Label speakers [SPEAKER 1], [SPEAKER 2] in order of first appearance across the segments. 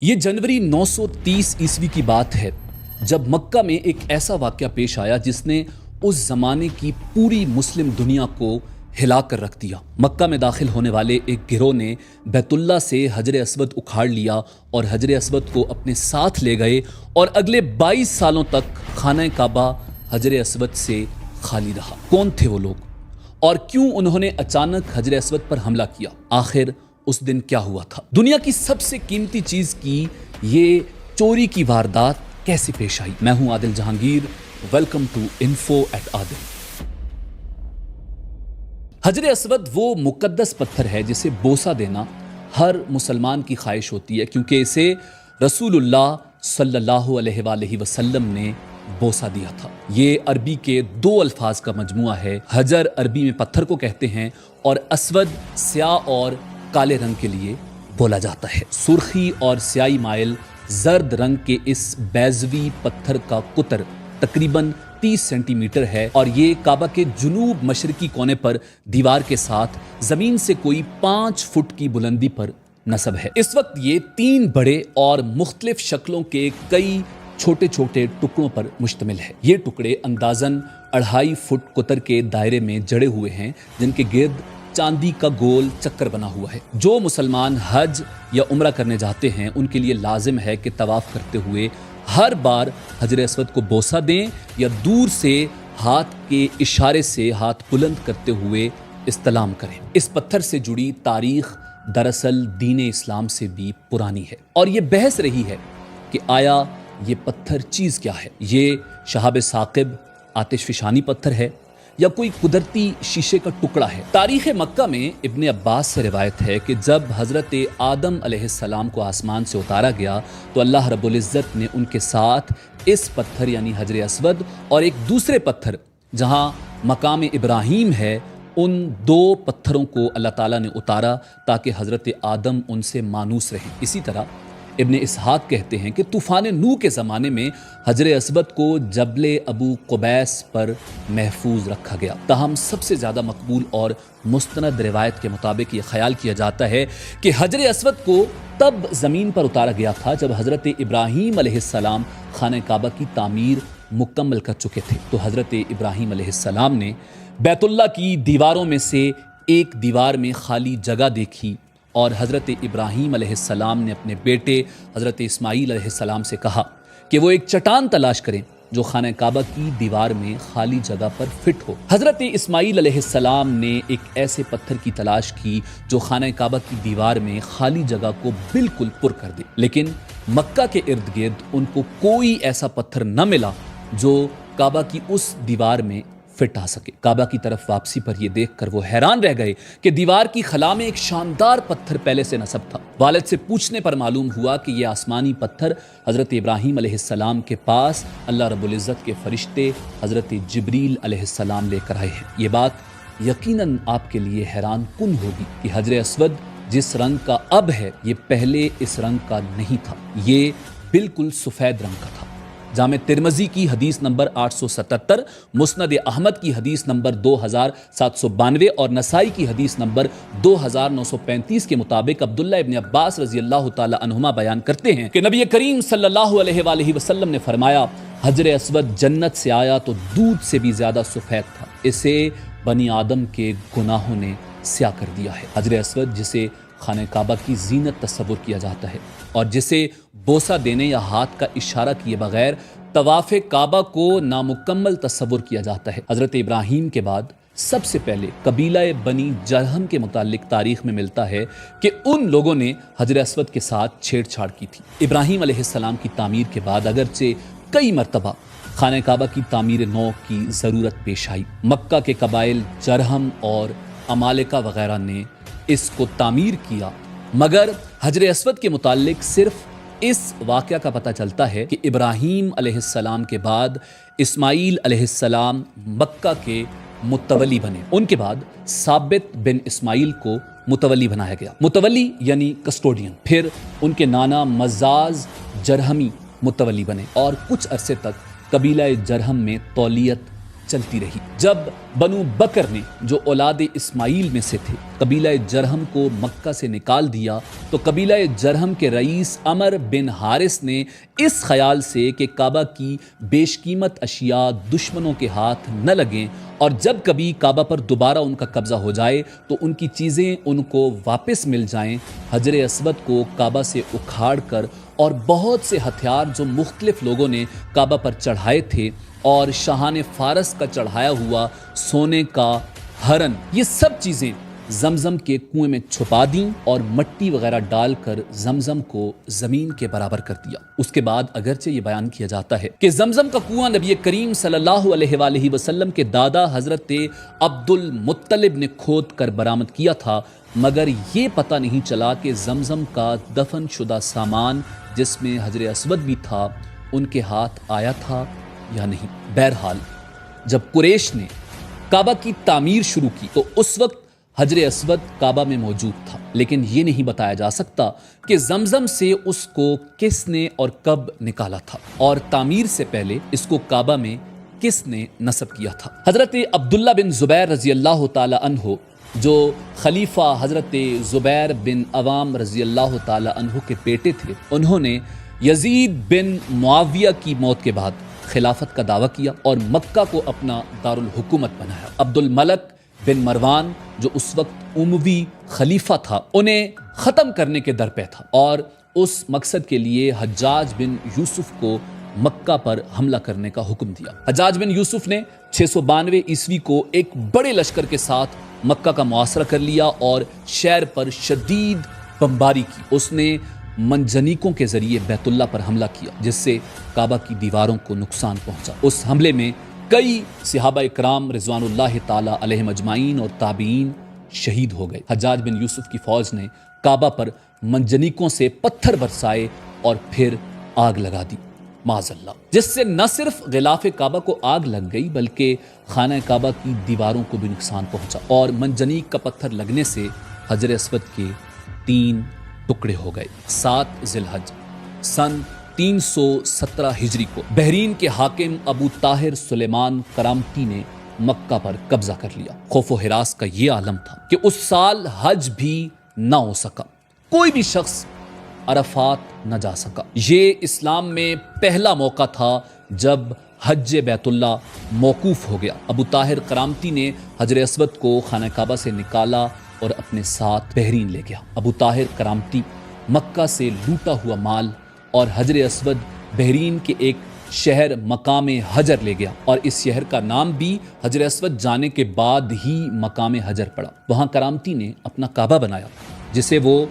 [SPEAKER 1] یہ جنوری 930 عیسوی کی بات ہے جب مکہ میں ایک ایسا واقعہ پیش آیا جس نے اس زمانے کی پوری مسلم دنیا کو ہلا کر رکھ دیا۔ مکہ میں داخل ہونے والے ایک گروہ نے بیت اللہ سے حجر اسود اکھاڑ لیا اور حجر اسود کو اپنے ساتھ لے گئے اور اگلے 22 سالوں تک خانہ کعبہ حجر اسود سے خالی رہا۔ کون تھے وہ لوگ اور کیوں انہوں نے اچانک حجر اسود پر حملہ کیا؟ آخر اس دن کیا ہوا تھا؟ دنیا کی سب سے قیمتی چیز کی یہ چوری کی واردات کیسے پیش آئی؟ میں ہوں Adil Jahangir, welcome to info at Adil. حجر اسود وہ مقدس پتھر ہے جسے بوسہ دینا ہر مسلمان کی خواہش ہوتی ہے، کیونکہ اسے رسول اللہ صلی اللہ علیہ وآلہ وسلم نے بوسہ دیا تھا۔ یہ عربی کے 2 الفاظ کا مجموعہ ہے۔ حجر عربی میں پتھر کو کہتے ہیں اور اسود سیاہ اور کالے رنگ کے لیے بولا جاتا ہے۔ سرخی اور سیاہی مائل زرد رنگ کے اس بیضوی پتھر کا قطر تقریباً 30 سینٹی میٹر ہے اور یہ کعبہ کے جنوب مشرقی کونے پر دیوار کے ساتھ زمین سے کوئی 5 فٹ کی بلندی پر نصب ہے۔ اس وقت یہ 3 بڑے اور مختلف شکلوں کے کئی چھوٹے چھوٹے ٹکڑوں پر مشتمل ہے۔ یہ ٹکڑے اندازاً 2.5 فٹ قطر کے دائرے میں جڑے ہوئے ہیں، جن کے گرد چاندی کا گول چکر بنا ہوا ہے۔ جو مسلمان حج یا عمرہ کرنے جاتے ہیں ان کے لیے لازم ہے کہ طواف کرتے ہوئے ہر بار حجر اسود کو بوسہ دیں یا دور سے ہاتھ کے اشارے سے ہاتھ بلند کرتے ہوئے استلام کریں۔ اس پتھر سے جڑی تاریخ دراصل دین اسلام سے بھی پرانی ہے اور یہ بحث رہی ہے کہ آیا یہ پتھر چیز کیا ہے؟ یہ شہاب ثاقب آتش فشانی پتھر ہے یا کوئی قدرتی شیشے کا ٹکڑا ہے؟ تاریخ مکہ میں ابن عباس سے روایت ہے کہ جب حضرت آدم علیہ السلام کو آسمان سے اتارا گیا تو اللہ رب العزت نے ان کے ساتھ اس پتھر یعنی حجر اسود اور ایک دوسرے پتھر جہاں مقام ابراہیم ہے، ان 2 پتھروں کو اللہ تعالیٰ نے اتارا تاکہ حضرت آدم ان سے مانوس رہیں۔ اسی طرح ابن اسحاق کہتے ہیں کہ طوفان نوح کے زمانے میں حجر اسود کو جبل ابو قبیس پر محفوظ رکھا گیا۔ تاہم سب سے زیادہ مقبول اور مستند روایت کے مطابق یہ خیال کیا جاتا ہے کہ حجر اسود کو تب زمین پر اتارا گیا تھا جب حضرت ابراہیم علیہ السلام خانہ کعبہ کی تعمیر مکمل کر چکے تھے۔ تو حضرت ابراہیم علیہ السلام نے بیت اللہ کی دیواروں میں سے ایک دیوار میں خالی جگہ دیکھی اور حضرت ابراہیم علیہ السلام نے اپنے بیٹے حضرت اسماعیل علیہ السلام سے کہا کہ وہ ایک چٹان تلاش کریں جو خانہ کعبہ کی دیوار میں خالی جگہ پر فٹ ہو۔ حضرت اسماعیل علیہ السلام نے ایک ایسے پتھر کی تلاش کی جو خانہ کعبہ کی دیوار میں خالی جگہ کو بالکل پر کر دے، لیکن مکہ کے ارد گرد ان کو کوئی ایسا پتھر نہ ملا جو کعبہ کی اس دیوار میں فٹ آ سکے۔ کعبہ کی طرف واپسی پر یہ دیکھ کر وہ حیران رہ گئے کہ دیوار کی خلا میں ایک شاندار پتھر پہلے سے نصب تھا۔ والد سے پوچھنے پر معلوم ہوا کہ یہ آسمانی پتھر حضرت ابراہیم علیہ السلام کے پاس اللہ رب العزت کے فرشتے حضرت جبریل علیہ السلام لے کر آئے ہیں۔ یہ بات یقیناً آپ کے لیے حیران کن ہوگی کہ حجر اسود جس رنگ کا اب ہے یہ پہلے اس رنگ کا نہیں تھا، یہ بالکل سفید رنگ کا تھا۔ جامع ترمذی کی حدیث نمبر 877، مسند احمد کی حدیث نمبر 2792 اور نسائی کی حدیث نمبر 2935 کے مطابق عبداللہ ابن عباس رضی اللہ تعالی عنہما بیان کرتے ہیں کہ نبی کریم صلی اللہ علیہ وآلہ وسلم نے فرمایا، حجر اسود جنت سے آیا تو دودھ سے بھی زیادہ سفید تھا، اسے بنی آدم کے گناہوں نے سیاہ کر دیا ہے۔ حجر اسود جسے خانہ کعبہ کی زینت تصور کیا جاتا ہے اور جسے بوسہ دینے یا ہاتھ کا اشارہ کیے بغیر طواف کعبہ کو نامکمل تصور کیا جاتا ہے۔ حضرت ابراہیم کے بعد سب سے پہلے قبیلہ بنی جرہم کے متعلق تاریخ میں ملتا ہے کہ ان لوگوں نے حجر اسود کے ساتھ چھیڑ چھاڑ کی تھی۔ ابراہیم علیہ السلام کی تعمیر کے بعد اگرچہ کئی مرتبہ خانہ کعبہ کی تعمیر نو کی ضرورت پیش آئی، مکہ کے قبائل جرہم اور عمالقہ وغیرہ نے اس کو تعمیر کیا، مگر حجر اسود کے متعلق صرف اس واقعہ کا پتہ چلتا ہے کہ ابراہیم علیہ السلام کے بعد اسماعیل علیہ السلام مکہ کے متولی بنے۔ ان کے بعد ثابت بن اسماعیل کو متولی بنایا گیا، متولی یعنی کسٹوڈین۔ پھر ان کے نانا مزاز جرہمی متولی بنے اور کچھ عرصے تک قبیلہ جرہم میں تولیت چلتی رہی۔ جب بنو بکر نے جو اولاد اسماعیل میں سے تھے قبیلہ جرہم کو مکہ سے نکال دیا تو قبیلہ جرہم کے رئیس عمر بن حارث نے اس خیال سے کہ کعبہ کی بیش قیمت اشیاء دشمنوں کے ہاتھ نہ لگیں اور جب کبھی کعبہ پر دوبارہ ان کا قبضہ ہو جائے تو ان کی چیزیں ان کو واپس مل جائیں، حجر اسود کو کعبہ سے اکھاڑ کر اور بہت سے ہتھیار جو مختلف لوگوں نے کعبہ پر چڑھائے تھے اور شاہان فارس کا چڑھایا ہوا سونے کا ہرن، یہ سب چیزیں زمزم کے کنویں میں چھپا دیں اور مٹی وغیرہ ڈال کر زمزم کو زمین کے برابر کر دیا۔ اس کے بعد اگرچہ یہ بیان کیا جاتا ہے کہ زمزم کا کنواں نبی کریم صلی اللہ علیہ وآلہ وسلم کے دادا حضرت عبد المطلب نے کھود کر برآمد کیا تھا، مگر یہ پتہ نہیں چلا کہ زمزم کا دفن شدہ سامان جس میں حجر اسود بھی تھا ان کے ہاتھ آیا تھا یا نہیں۔ بہرحال جب قریش نے کعبہ کی تعمیر شروع کی تو اس وقت حجر اسود کعبہ میں موجود تھا، لیکن یہ نہیں بتایا جا سکتا کہ زمزم سے اس کو کس نے اور کب نکالا تھا اور تعمیر سے پہلے اس کو کعبہ میں کس نے نصب کیا تھا۔ حضرت عبداللہ بن زبیر رضی اللہ تعالی عنہ جو خلیفہ حضرت زبیر بن عوام رضی اللہ تعالی عنہ کے بیٹے تھے، انہوں نے یزید بن معاویہ کی موت کے بعد خلافت کا دعویٰ کیا اور مکہ کو اپنا دارالحکومت بنایا۔ عبد الملک بن مروان جو اس وقت اموی خلیفہ تھا، انہیں ختم کرنے کے در پہ تھا اور اس مقصد کے لیے حجاج بن یوسف کو مکہ پر حملہ کرنے کا حکم دیا۔ حجاج بن یوسف نے 692 عیسوی کو ایک بڑے لشکر کے ساتھ مکہ کا محاصرہ کر لیا اور شہر پر شدید بمباری کی۔ اس نے منجنیقوں کے ذریعے بیت اللہ پر حملہ کیا جس سے کعبہ کی دیواروں کو نقصان پہنچا۔ اس حملے میں کئی صحابہ اکرام رضوان اللہ تعالی علیہم اجمعین اور تابعین شہید ہو گئے۔ حجاج بن یوسف کی فوج نے کعبہ پر منجنیقوں سے پتھر برسائے اور پھر آگ لگا دی معاذ اللہ، جس سے نہ صرف غلاف کعبہ کو آگ لگ گئی بلکہ خانہ کعبہ کی دیواروں کو بھی نقصان پہنچا اور منجنیق کا پتھر لگنے سے حجر اسود کے 3 ٹکڑے ہو گئے۔ 7 ذی الحج سن 317 ہجری کو بحرین کے حاکم ابو طاہر سلیمان کرامتی نے مکہ پر قبضہ کر لیا۔ خوف و ہراس کا یہ عالم تھا کہ اس سال حج بھی نہ ہو سکا، کوئی بھی شخص عرفات نہ جا سکا۔ یہ اسلام میں پہلا موقع تھا جب حج بیت اللہ موقوف ہو گیا۔ ابو طاہر کرامتی نے حجر اسود کو خانہ کعبہ سے نکالا اور اپنے ساتھ بحرین لے گیا۔ ابو طاہر کرامتی مکہ سے لوٹا ہوا مال اور حجر اسود بحرین کے ایک شہر مقام حجر لے گیا اور اس شہر کا نام بھی حجر اسود جانے کے بعد ہی مقام حجر پڑا۔ وہاں کرامتی نے اپنا کعبہ بنایا جسے وہ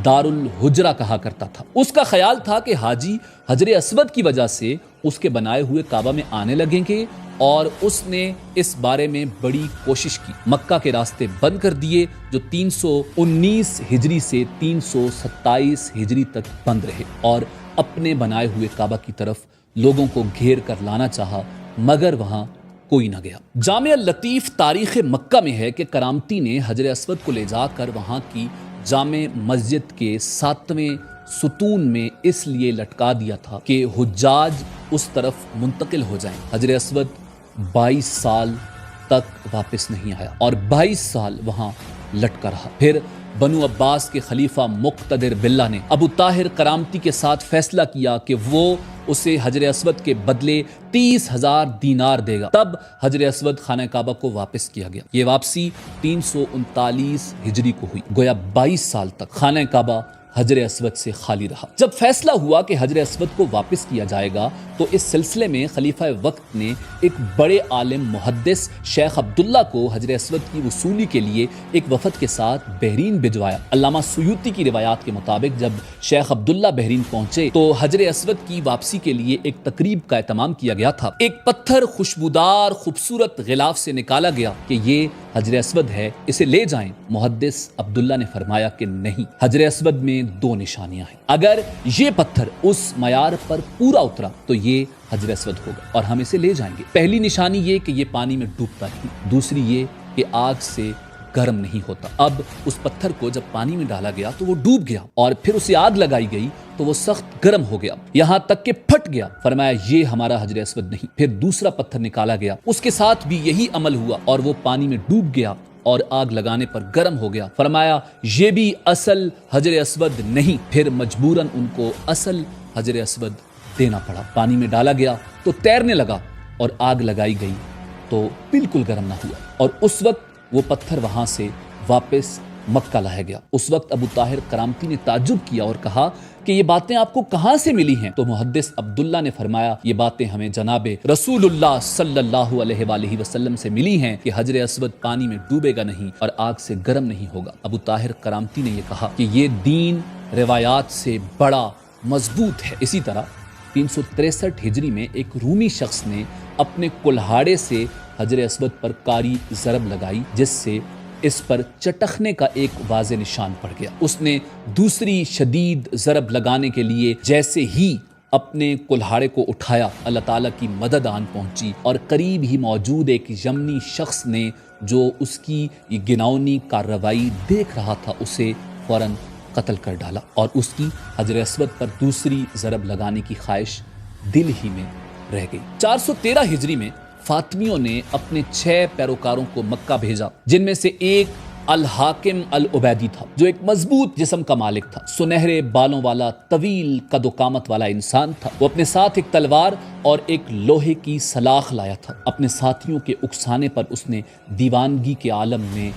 [SPEAKER 1] دار الحجرہ کہا کرتا تھا۔ اس کا خیال تھا کہ حاجی حجر اسود کی وجہ سے اس کے بنائے ہوئے کعبہ میں آنے لگیں گے اور اس نے اس بارے میں بڑی کوشش کی۔ مکہ کے راستے بند کر دیے جو 319 ہجری سے 327 ہجری تک بند رہے اور اپنے بنائے ہوئے کعبہ کی طرف لوگوں کو گھیر کر لانا چاہا مگر وہاں کوئی نہ گیا۔ جامع لطیف تاریخ مکہ میں ہے کہ کرامتی نے حجر اسود کو لے جا کر وہاں کی جامع مسجد کے 7ویں ستون میں اس لیے لٹکا دیا تھا کہ حجاج اس طرف منتقل ہو جائیں۔ حجر اسود 22 سال تک واپس نہیں آیا اور 22 سال وہاں لٹکا رہا۔ پھر بنو عباس کے خلیفہ مقتدر باللہ نے ابو طاہر کرامتی کے ساتھ فیصلہ کیا کہ وہ اسے حجر اسود کے بدلے 30,000 دینار دے گا۔ تب حجر اسود خانہ کعبہ کو واپس کیا گیا۔ یہ واپسی 339 ہجری کو ہوئی، گویا 22 سال تک خانہ کعبہ حجر اسود سے خالی رہا۔ جب فیصلہ ہوا کہ حجر اسود کو واپس کیا جائے گا تو اس سلسلے میں خلیفہ وقت نے ایک بڑے عالم محدث شیخ عبداللہ کو حجر اسود کی وصولی کے لیے ایک وفد کے ساتھ بحرین بھجوایا۔ علامہ سیوطی کی روایات کے مطابق جب شیخ عبداللہ بحرین پہنچے تو حجر اسود کی واپسی کے لیے ایک تقریب کا اہتمام کیا گیا تھا۔ ایک پتھر خوشبودار خوبصورت غلاف سے نکالا گیا کہ یہ حجر اسود ہے، اسے لے جائیں۔ محدث عبداللہ نے فرمایا کہ نہیں، حجر اسود میں 2 نشانیاں ہیں، اگر یہ پتھر اس معیار پر پورا اترا تو یہ حجر اسود ہوگا اور ہم اسے لے جائیں گے۔ پہلی نشانی یہ کہ یہ پانی میں ڈوبتا نہیں، دوسری یہ کہ آگ سے گرم نہیں ہوتا۔ اب اس پتھر کو جب پانی میں ڈالا گیا تو وہ ڈوب گیا اور پھر اسے آگ لگائی گئی تو وہ سخت گرم ہو گیا، یہاں تک کہ پھٹ گیا۔ فرمایا یہ ہمارا حجر اسود نہیں۔ پھر دوسرا پتھر نکالا گیا، اس کے ساتھ بھی یہی عمل ہوا اور وہ پانی میں ڈوب گیا اور آگ لگانے پر گرم ہو گیا۔ فرمایا یہ بھی اصل حجر اسود نہیں، پھر مجبوراً ان کو اصل حجر اسود دینا پڑا۔ پانی میں ڈالا گیا تو تیرنے لگا اور آگ لگائی گئی تو بالکل گرم نہ ہوا، اور اس وقت وہ پتھر وہاں سے واپس مکہ لایا گیا۔ اس وقت ابو طاہر کرامتی نے تعجب کیا اور کہا کہ یہ باتیں آپ کو کہاں سے ملی ہیں؟ تو محدث عبداللہ نے فرمایا یہ باتیں ہمیں جناب رسول اللہ صلی اللہ علیہ وآلہ وسلم سے ملی ہیں کہ حجر اسود پانی میں ڈوبے گا نہیں اور آگ سے گرم نہیں ہوگا۔ ابو طاہر کرامتی نے یہ کہا کہ یہ دین روایات سے بڑا مضبوط ہے۔ اسی طرح 363 ہجری میں ایک رومی شخص نے اپنے کلہاڑے سے حجر اسود پر کاری ضرب لگائی، جس سے اس پر چٹخنے کا ایک واضح نشان پڑ گیا۔ اس نے دوسری شدید ضرب لگانے کے لیے جیسے ہی اپنے کلہاڑے کو اٹھایا، اللہ تعالیٰ کی مدد آن پہنچی، اور قریب ہی موجود ایک یمنی شخص نے جو اس کی یہ گناؤنی کارروائی دیکھ رہا تھا اسے فوراً قتل کر ڈالا، اور اس کی حجر اسود پر دوسری ضرب لگانے کی خواہش دل ہی میں رہ گئی۔ 413 ہجری میں فاطمیوں نے اپنے 6 پیروکاروں کو مکہ بھیجا، جن میں سے ایک الحاکم العبیدی تھا جو ایک مضبوط جسم کا مالک تھا، سنہرے بالوں والا، طویل قد و قامت والا انسان تھا۔ وہ اپنے ساتھ ایک تلوار اور ایک لوہے کی سلاخ لایا تھا۔ اپنے ساتھیوں کے اکسانے پر اس نے دیوانگی کے عالم میں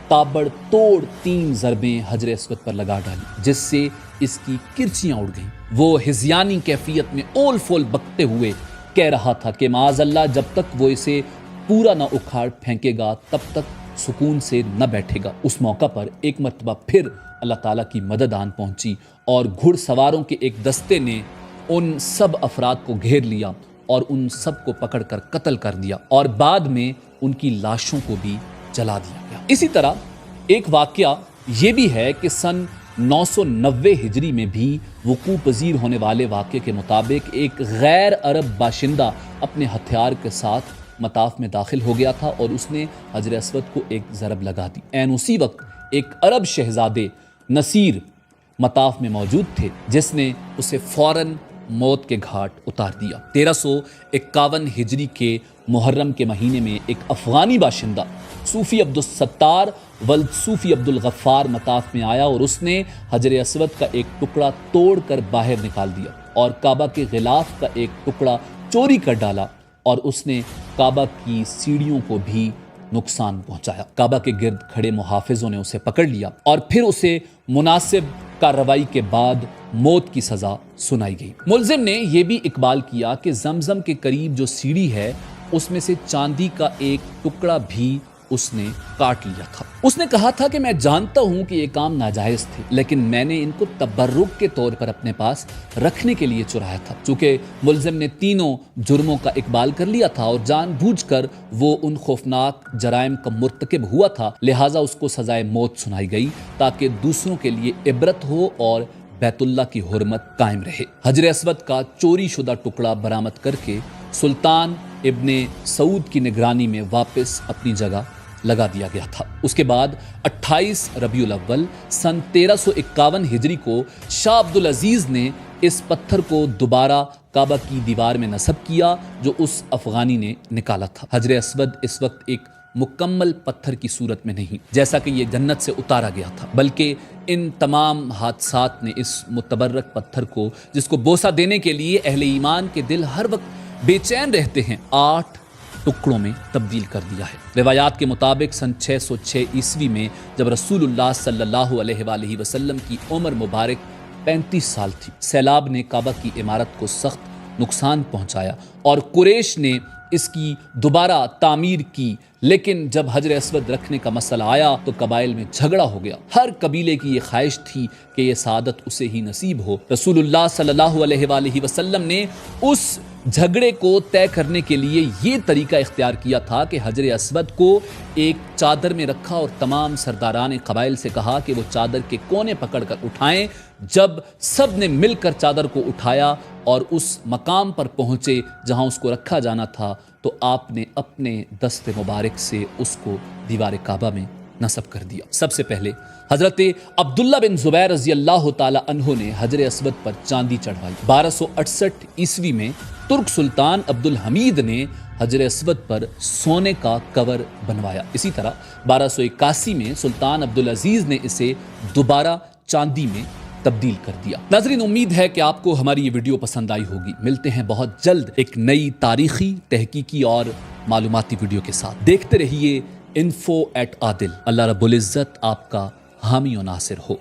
[SPEAKER 1] تابڑ توڑ 3 ضربیں حجر اسود پر لگا ڈالی، جس سے اس کی کرچیاں اڑ گئیں۔ وہ ہذیانی کیفیت میں اول فول بکتے ہوئے کہہ رہا تھا کہ معاذ اللہ، جب تک وہ اسے پورا نہ اکھاڑ پھینکے گا تب تک سکون سے نہ بیٹھے گا۔ اس موقع پر ایک مرتبہ پھر اللہ تعالیٰ کی مدد آن پہنچی اور گھڑ سواروں کے ایک دستے نے ان سب افراد کو گھیر لیا اور ان سب کو پکڑ کر قتل کر دیا، اور بعد میں ان کی لاشوں کو بھی جلا دیا گیا۔ اسی طرح ایک واقعہ یہ بھی ہے کہ سن 990 ہجری میں بھی وقوع پذیر ہونے والے واقعے کے مطابق ایک غیر عرب باشندہ اپنے ہتھیار کے ساتھ مطاف میں داخل ہو گیا تھا اور اس نے حجر اسود کو ایک ضرب لگا دی۔ عین اسی وقت ایک عرب شہزادے نصیر مطاف میں موجود تھے، جس نے اسے فوراً موت کے گھاٹ اتار دیا۔ 1351 ہجری کے محرم کے مہینے میں ایک افغانی باشندہ صوفی عبدالستار ولد صوفی عبدالغفار مطاف میں آیا اور اس نے حجر اسود کا ایک ٹکڑا توڑ کر باہر نکال دیا اور کعبہ کے غلاف کا ایک ٹکڑا چوری کر ڈالا، اور اس نے کعبہ کی سیڑھیوں کو بھی نقصان پہنچایا۔ کعبہ کے گرد کھڑے محافظوں نے اسے پکڑ لیا اور پھر اسے مناسب کارروائی کے بعد موت کی سزا سنائی گئی۔ ملزم نے یہ بھی اقبال کیا کہ زمزم کے قریب جو سیڑھی ہے اس میں سے چاندی کا ایک ٹکڑا بھی اس نے کاٹ لیا تھا۔ اس نے کہا تھا کہ میں جانتا ہوں کہ یہ کام ناجائز تھے، لیکن میں نے ان کو تبرک کے طور پر اپنے پاس رکھنے کے لیے چرایا تھا۔ چونکہ ملزم نے تینوں جرموں کا اقبال کر لیا تھا اور جان بوجھ کر وہ ان خوفناک جرائم کا مرتکب ہوا تھا، لہٰذا اس کو سزائے موت سنائی گئی تاکہ دوسروں کے لیے عبرت ہو اور بیت اللہ کی حرمت قائم رہے۔ حجر اسود کا چوری شدہ ٹکڑا برآمد کر کے سلطان ابن سعود کی نگرانی میں واپس اپنی جگہ لگا دیا گیا تھا۔ اس کے بعد 28 ربیع الاول سن 1351 ہجری کو شاہ عبدالعزیز نے اس پتھر کو دوبارہ کعبہ کی دیوار میں نصب کیا جو اس افغانی نے نکالا تھا۔ حجر اسود اس وقت ایک مکمل پتھر کی صورت میں نہیں جیسا کہ یہ جنت سے اتارا گیا تھا، بلکہ ان تمام حادثات نے اس متبرک پتھر کو، جس کو بوسہ دینے کے لیے اہل ایمان کے دل ہر وقت بے چین رہتے ہیں، 8 ٹکڑوں میں تبدیل کر دیا ہے۔ روایات کے مطابق سن 606 عیسوی میں جب رسول اللہ صلی اللہ علیہ وآلہ وسلم کی عمر مبارک 35 سال تھی، سیلاب نے کعبہ کی عمارت کو سخت نقصان پہنچایا اور قریش نے اس کی دوبارہ تعمیر کی، لیکن جب حجر اسود رکھنے کا مسئلہ آیا تو قبائل میں جھگڑا ہو گیا۔ ہر قبیلے کی یہ خواہش تھی کہ یہ سعادت اسے ہی نصیب ہو۔ رسول اللہ صلی اللہ علیہ وآلہ وسلم نے اس جھگڑے کو طے کرنے کے لیے یہ طریقہ اختیار کیا تھا کہ حجر اسود کو ایک چادر میں رکھا اور تمام سرداران قبائل سے کہا کہ وہ چادر کے کونے پکڑ کر اٹھائیں۔ جب سب نے مل کر چادر کو اٹھایا اور اس مقام پر پہنچے جہاں اس کو رکھا جانا تھا تو آپ نے اپنے دست مبارک سے اس کو دیوار کعبہ میں نصب کر دیا۔ سب سے پہلے حضرت عبداللہ بن زبیر رضی اللہ تعالی عنہ نے حجر اسود پر چاندی چڑھوائی۔ 1268 عیسوی میں ترک سلطان عبد الحمید نے حجر اسود پر سونے کا کور بنوایا۔ اسی طرح 1281 میں سلطان عبدالعزیز نے اسے دوبارہ چاندی میں تبدیل کر دیا۔ ناظرین، امید ہے کہ آپ کو ہماری یہ ویڈیو پسند آئی ہوگی۔ ملتے ہیں بہت جلد ایک نئی تاریخی، تحقیقی اور معلوماتی ویڈیو کے ساتھ۔ دیکھتے رہیے info@adil۔ اللہ رب العزت آپ کا حامی و ناصر ہو۔